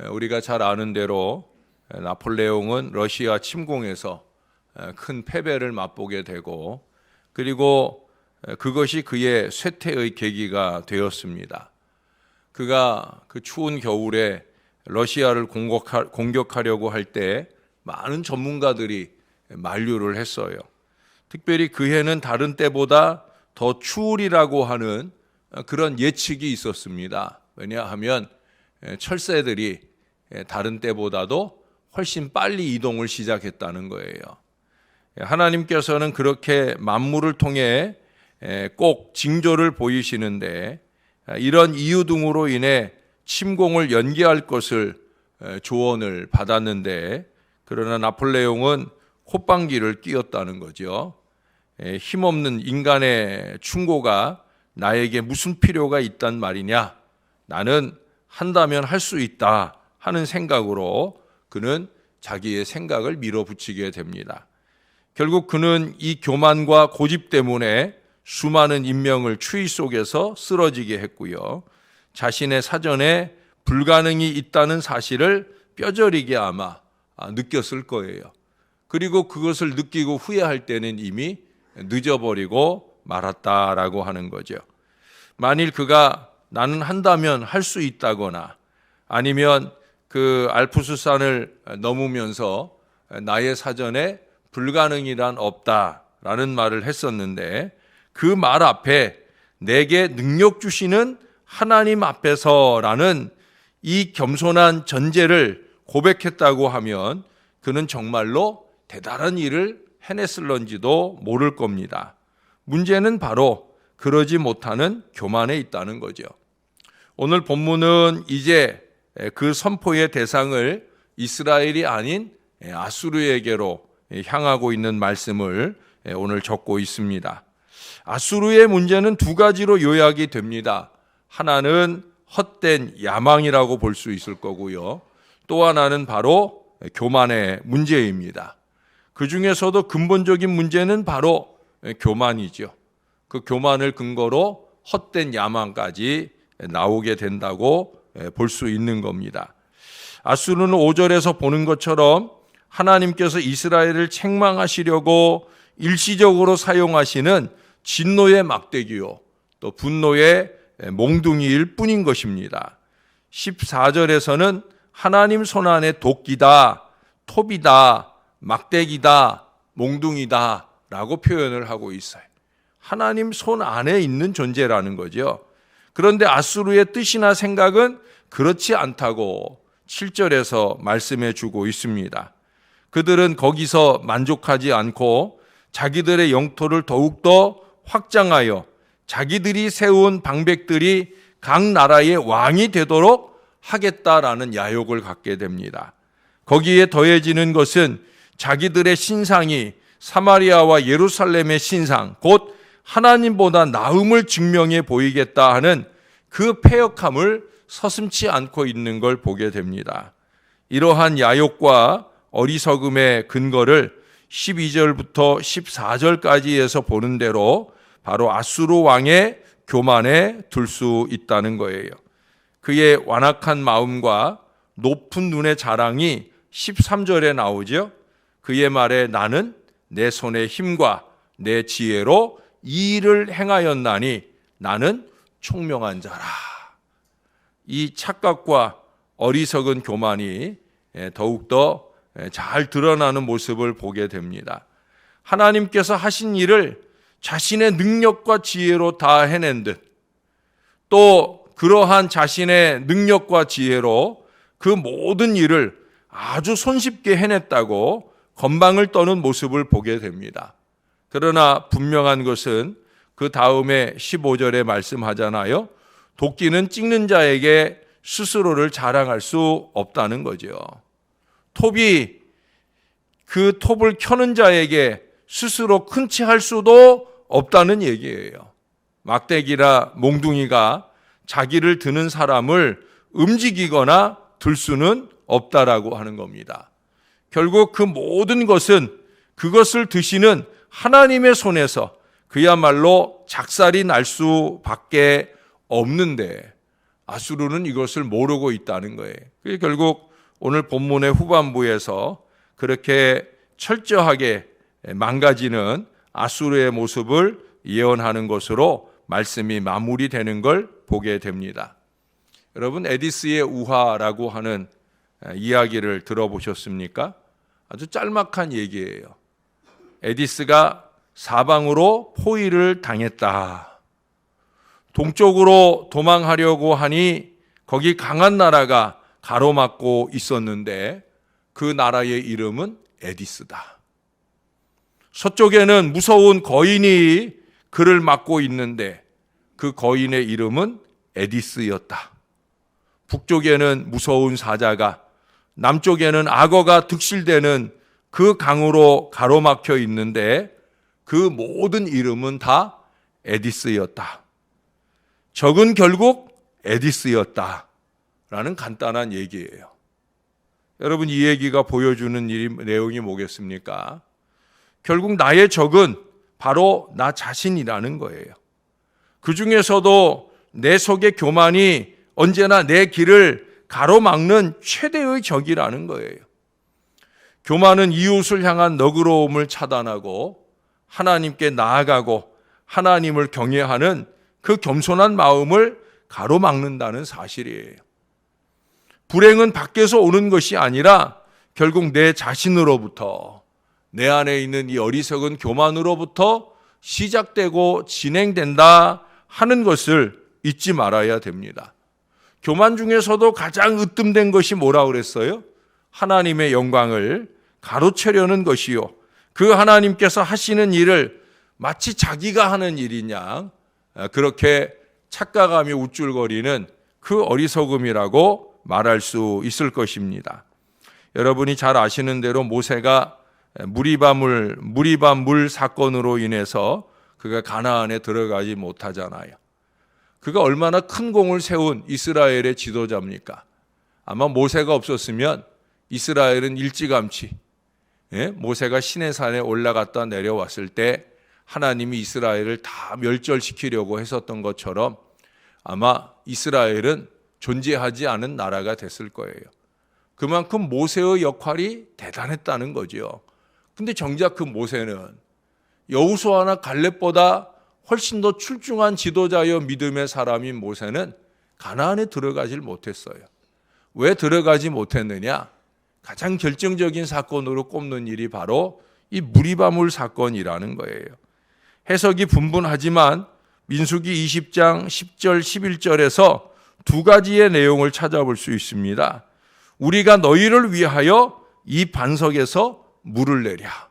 우리가 잘 아는 대로 나폴레옹은 러시아 침공에서 큰 패배를 맛보게 되고, 그리고 그것이 그의 쇠퇴의 계기가 되었습니다. 그가 그 추운 겨울에 러시아를 공격하려고 할 때 많은 전문가들이 만류를 했어요. 특별히 그 해는 다른 때보다 더 추우리라고 하는 그런 예측이 있었습니다. 왜냐하면 철새들이 다른 때보다도 훨씬 빨리 이동을 시작했다는 거예요. 하나님께서는 그렇게 만물을 통해 꼭 징조를 보이시는데, 이런 이유 등으로 인해 침공을 연기할 것을 조언을 받았는데, 그러나 나폴레옹은 콧방귀를 뀌었다는 거죠. 힘없는 인간의 충고가 나에게 무슨 필요가 있단 말이냐, 나는 한다면 할 수 있다 하는 생각으로 그는 자기의 생각을 밀어붙이게 됩니다. 결국 그는 이 교만과 고집 때문에 수많은 인명을 추위 속에서 쓰러지게 했고요. 자신의 사전에 불가능이 있다는 사실을 뼈저리게 아마 느꼈을 거예요. 그리고 그것을 느끼고 후회할 때는 이미 늦어버리고 말았다라고 하는 거죠. 만일 그가 나는 한다면 할 수 있다거나, 아니면 그 알프스산을 넘으면서 나의 사전에 불가능이란 없다라는 말을 했었는데, 그 말 앞에 내게 능력 주시는 하나님 앞에서라는 이 겸손한 전제를 고백했다고 하면 그는 정말로 대단한 일을 해냈을런지도 모를 겁니다. 문제는 바로 그러지 못하는 교만에 있다는 거죠. 오늘 본문은 이제 그 선포의 대상을 이스라엘이 아닌 아수르에게로 향하고 있는 말씀을 오늘 적고 있습니다. 아수르의 문제는 두 가지로 요약이 됩니다. 하나는 헛된 야망이라고 볼 수 있을 거고요. 또 하나는 바로 교만의 문제입니다. 그 중에서도 근본적인 문제는 바로 교만이죠. 그 교만을 근거로 헛된 야망까지 나오게 된다고 볼 수 있는 겁니다. 아수르는 5절에서 보는 것처럼 하나님께서 이스라엘을 책망하시려고 일시적으로 사용하시는 진노의 막대기요, 또 분노의 몽둥이일 뿐인 것입니다. 14절에서는 하나님 손안에 도끼다, 톱이다, 막대기다, 몽둥이다 라고 표현을 하고 있어요. 하나님 손 안에 있는 존재라는 거죠. 그런데 아수르의 뜻이나 생각은 그렇지 않다고 7절에서 말씀해 주고 있습니다. 그들은 거기서 만족하지 않고 자기들의 영토를 더욱더 확장하여 자기들이 세운 방백들이 각 나라의 왕이 되도록 하겠다라는 야욕을 갖게 됩니다. 거기에 더해지는 것은 자기들의 신상이 사마리아와 예루살렘의 신상, 곧 하나님보다 나음을 증명해 보이겠다 하는 그 패역함을 서슴지 않고 있는 걸 보게 됩니다. 이러한 야욕과 어리석음의 근거를 12절부터 14절까지에서 보는 대로 바로 아수르 왕의 교만에 둘 수 있다는 거예요. 그의 완악한 마음과 높은 눈의 자랑이 13절에 나오죠. 그의 말에 나는 내 손의 힘과 내 지혜로 이 일을 행하였나니 나는 총명한 자라. 이 착각과 어리석은 교만이 더욱더 잘 드러나는 모습을 보게 됩니다. 하나님께서 하신 일을 자신의 능력과 지혜로 다 해낸 듯, 또 그러한 자신의 능력과 지혜로 그 모든 일을 아주 손쉽게 해냈다고 건방을 떠는 모습을 보게 됩니다. 그러나 분명한 것은 그 다음에 15절에 말씀하잖아요. 도끼는 찍는 자에게 스스로를 자랑할 수 없다는 거죠. 톱이 그 톱을 켜는 자에게 스스로 큰 치 할 수도 없다는 얘기예요. 막대기나 몽둥이가 자기를 드는 사람을 움직이거나 들 수는 없다라고 하는 겁니다. 결국 그 모든 것은 그것을 드시는 하나님의 손에서 그야말로 작살이 날 수밖에 없는데, 아수르는 이것을 모르고 있다는 거예요. 그게 결국 오늘 본문의 후반부에서 그렇게 철저하게 망가지는 아수르의 모습을 예언하는 것으로 말씀이 마무리되는 걸 보게 됩니다. 여러분, 에디스의 우화라고 하는 이야기를 들어보셨습니까? 아주 짤막한 얘기예요. 에디스가 사방으로 포위를 당했다. 동쪽으로 도망하려고 하니 거기 강한 나라가 가로막고 있었는데 그 나라의 이름은 에디스다. 서쪽에는 무서운 거인이 그를 막고 있는데 그 거인의 이름은 에디스였다. 북쪽에는 무서운 사자가, 남쪽에는 악어가 득실되는 그 강으로 가로막혀 있는데 그 모든 이름은 다 에디스였다. 적은 결국 에디스였다. 라는 간단한 얘기예요. 여러분, 이 얘기가 보여주는 내용이 뭐겠습니까? 결국 나의 적은 바로 나 자신이라는 거예요. 그 중에서도 내 속의 교만이 언제나 내 길을 가로막는 최대의 적이라는 거예요. 교만은 이웃을 향한 너그러움을 차단하고 하나님께 나아가고 하나님을 경외하는 그 겸손한 마음을 가로막는다는 사실이에요. 불행은 밖에서 오는 것이 아니라 결국 내 자신으로부터, 내 안에 있는 이 어리석은 교만으로부터 시작되고 진행된다 하는 것을 잊지 말아야 됩니다. 교만 중에서도 가장 으뜸된 것이 뭐라고 그랬어요? 하나님의 영광을 가로채려는 것이요, 그 하나님께서 하시는 일을 마치 자기가 하는 일이냐 그렇게 착각하며 우쭐거리는 그 어리석음이라고 말할 수 있을 것입니다. 여러분이 잘 아시는 대로 모세가 무리바 물 사건으로 인해서 그가 가나안에 들어가지 못하잖아요. 그가 얼마나 큰 공을 세운 이스라엘의 지도자입니까? 아마 모세가 없었으면 이스라엘은 일찌감치 모세가 시내산에 올라갔다 내려왔을 때 하나님이 이스라엘을 다 멸절시키려고 했었던 것처럼 아마 이스라엘은 존재하지 않은 나라가 됐을 거예요. 그만큼 모세의 역할이 대단했다는 거죠. 근데 정작 그 모세는 여호수아나 갈렙보다 훨씬 더 출중한 지도자여 믿음의 사람인 모세는 가나안에 들어가질 못했어요. 왜 들어가지 못했느냐? 가장 결정적인 사건으로 꼽는 일이 바로 이 무리바물 사건이라는 거예요. 해석이 분분하지만 민수기 20장 10절 11절에서 두 가지의 내용을 찾아볼 수 있습니다. 우리가 너희를 위하여 이 반석에서 물을 내랴.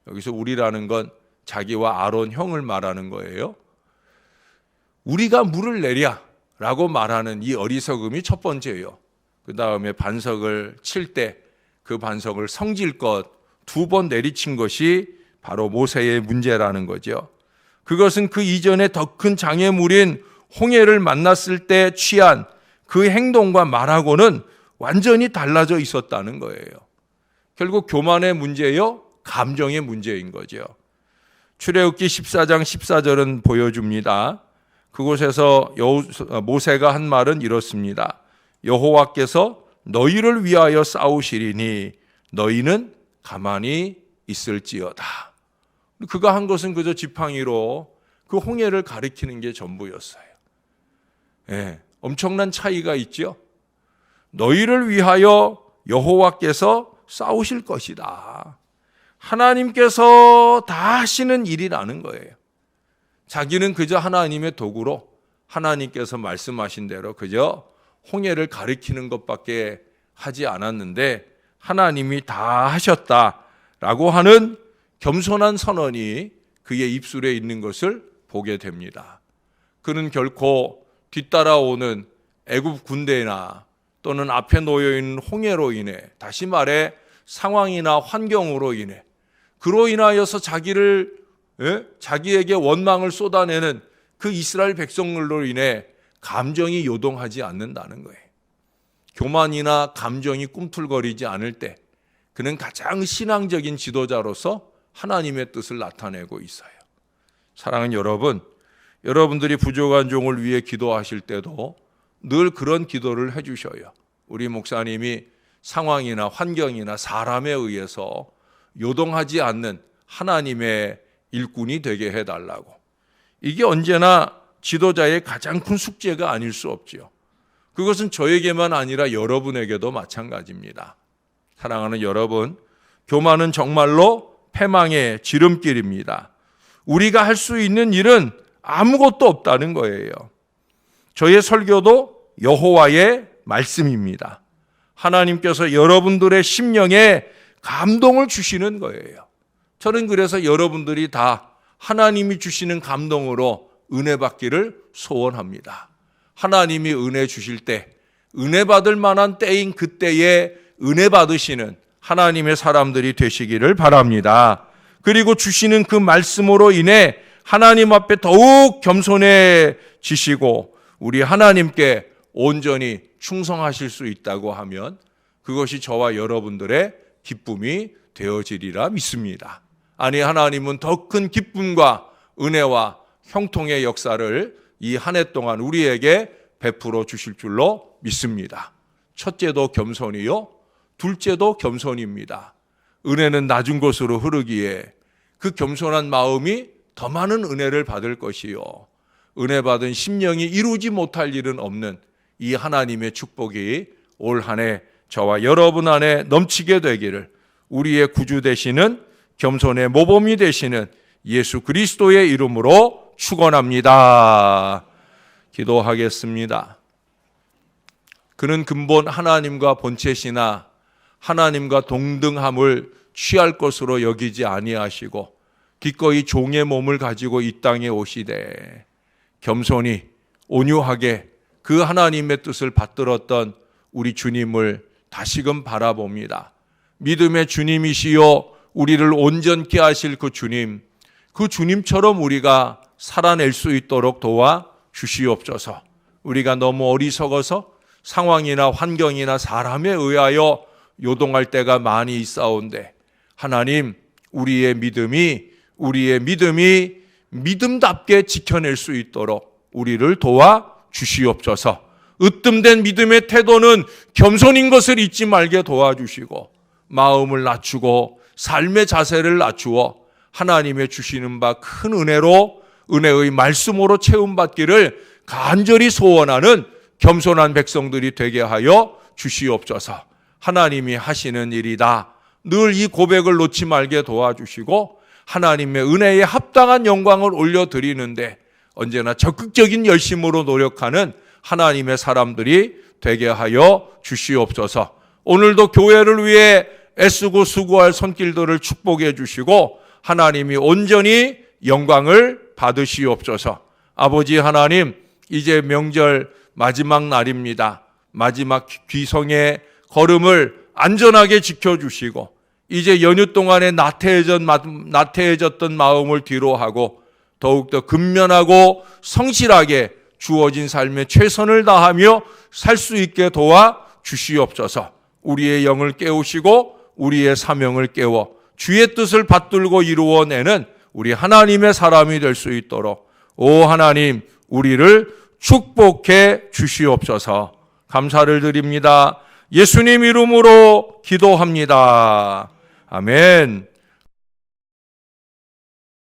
여기서 우리라는 건 자기와 아론 형을 말하는 거예요. 우리가 물을 내랴 라고 말하는 이 어리석음이 첫 번째예요. 그 다음에 반석을 칠 때 그 반석을 성질껏 2번 내리친 것이 바로 모세의 문제라는 거죠. 그것은 그 이전에 더 큰 장애물인 홍해를 만났을 때 취한 그 행동과 말하고는 완전히 달라져 있었다는 거예요. 결국 교만의 문제요, 감정의 문제인 거죠. 출애굽기 14장 14절은 보여줍니다. 그곳에서 모세가 한 말은 이렇습니다. 여호와께서 너희를 위하여 싸우시리니 너희는 가만히 있을지어다. 그가 한 것은 그저 지팡이로 그 홍해를 가리키는 게 전부였어요. 엄청난 차이가 있죠. 너희를 위하여 여호와께서 싸우실 것이다. 하나님께서 다 하시는 일이라는 거예요. 자기는 그저 하나님의 도구로 하나님께서 말씀하신 대로 그저 홍해를 가리키는 것밖에 하지 않았는데 하나님이 다 하셨다라고 하는 겸손한 선언이 그의 입술에 있는 것을 보게 됩니다. 그는 결코 뒤따라오는 애굽 군대나 또는 앞에 놓여있는 홍해로 인해, 다시 말해 상황이나 환경으로 인해 그로 인하여서 자기에게 원망을 쏟아내는 그 이스라엘 백성들로 인해 감정이 요동하지 않는다는 거예요. 교만이나 감정이 꿈틀거리지 않을 때 그는 가장 신앙적인 지도자로서 하나님의 뜻을 나타내고 있어요. 사랑하는 여러분, 여러분들이 부족한 종을 위해 기도하실 때도 늘 그런 기도를 해주셔요. 우리 목사님이 상황이나 환경이나 사람에 의해서 요동하지 않는 하나님의 일꾼이 되게 해달라고. 이게 언제나 지도자의 가장 큰 숙제가 아닐 수 없지요. 그것은 저에게만 아니라 여러분에게도 마찬가지입니다. 사랑하는 여러분, 교만은 정말로 패망의 지름길입니다. 우리가 할 수 있는 일은 아무것도 없다는 거예요. 저의 설교도 여호와의 말씀입니다. 하나님께서 여러분들의 심령에 감동을 주시는 거예요. 저는 그래서 여러분들이 다 하나님이 주시는 감동으로 은혜 받기를 소원합니다. 하나님이 은혜 주실 때, 은혜 받을 만한 때인 그때에 은혜 받으시는 하나님의 사람들이 되시기를 바랍니다. 그리고 주시는 그 말씀으로 인해 하나님 앞에 더욱 겸손해지시고 우리 하나님께 온전히 충성하실 수 있다고 하면 그것이 저와 여러분들의 기쁨이 되어지리라 믿습니다. 아니, 하나님은 더 큰 기쁨과 은혜와 형통의 역사를 이 한 해 동안 우리에게 베풀어 주실 줄로 믿습니다. 첫째도 겸손이요, 둘째도 겸손입니다. 은혜는 낮은 곳으로 흐르기에 그 겸손한 마음이 더 많은 은혜를 받을 것이요, 은혜 받은 심령이 이루지 못할 일은 없는 이 하나님의 축복이 올 한 해 저와 여러분 안에 넘치게 되기를 우리의 구주 되시는 겸손의 모범이 되시는 예수 그리스도의 이름으로 축원합니다. 기도하겠습니다. 그는 근본 하나님과 본체시나 하나님과 동등함을 취할 것으로 여기지 아니하시고 기꺼이 종의 몸을 가지고 이 땅에 오시되 겸손히 온유하게 그 하나님의 뜻을 받들었던 우리 주님을 다시금 바라봅니다. 믿음의 주님이시요 우리를 온전케 하실 그 주님처럼 우리가 살아낼 수 있도록 도와 주시옵소서. 우리가 너무 어리석어서 상황이나 환경이나 사람에 의하여 요동할 때가 많이 있사온데 하나님, 우리의 믿음이 믿음답게 지켜낼 수 있도록 우리를 도와 주시옵소서. 으뜸된 믿음의 태도는 겸손인 것을 잊지 말게 도와주시고 마음을 낮추고 삶의 자세를 낮추어 하나님의 주시는 바 큰 은혜로 은혜의 말씀으로 채움받기를 간절히 소원하는 겸손한 백성들이 되게 하여 주시옵소서. 하나님이 하시는 일이다. 늘 이 고백을 놓지 말게 도와주시고 하나님의 은혜에 합당한 영광을 올려드리는데 언제나 적극적인 열심으로 노력하는 하나님의 사람들이 되게 하여 주시옵소서. 오늘도 교회를 위해 애쓰고 수고할 손길들을 축복해 주시고 하나님이 온전히 영광을 받으시옵소서. 아버지 하나님, 이제 명절 마지막 날입니다. 마지막 귀성의 걸음을 안전하게 지켜주시고 이제 연휴 동안에 나태해졌던 마음을 뒤로하고 더욱더 근면하고 성실하게 주어진 삶에 최선을 다하며 살 수 있게 도와 주시옵소서. 우리의 영을 깨우시고 우리의 사명을 깨워 주의 뜻을 받들고 이루어내는 우리 하나님의 사람이 될 수 있도록 오 하나님, 우리를 축복해 주시옵소서. 감사를 드립니다. 예수님 이름으로 기도합니다. 아멘.